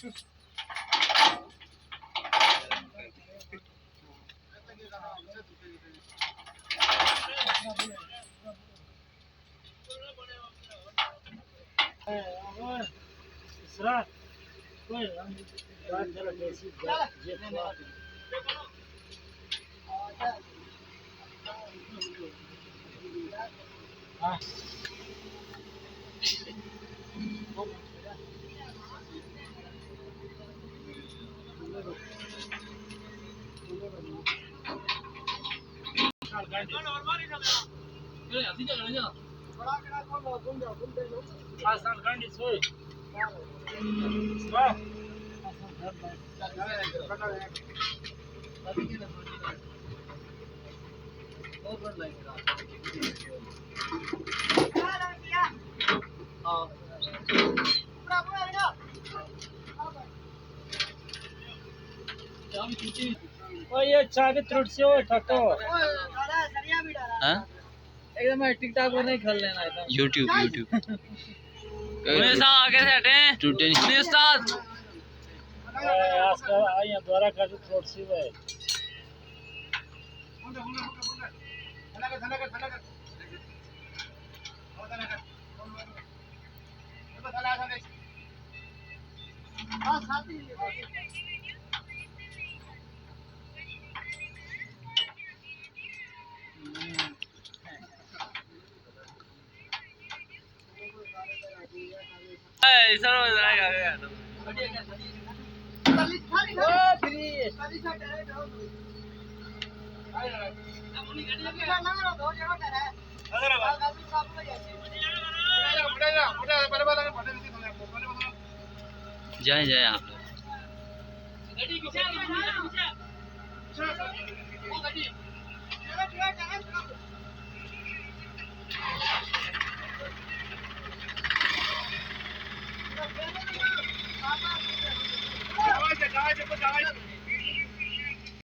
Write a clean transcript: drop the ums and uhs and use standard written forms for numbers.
इसरा कोई हम बात जरा कैसी जे हां ये चाबी त्रुट से हो ट्रैक्टर हाँ एकदम टिकटॉक पर नहीं खेल लेना एकदम यूट्यूब उन्हें आगे से हटे उन्हें साथ आज का आया द्वारा का त्रुट से है जाए जाए आप लोग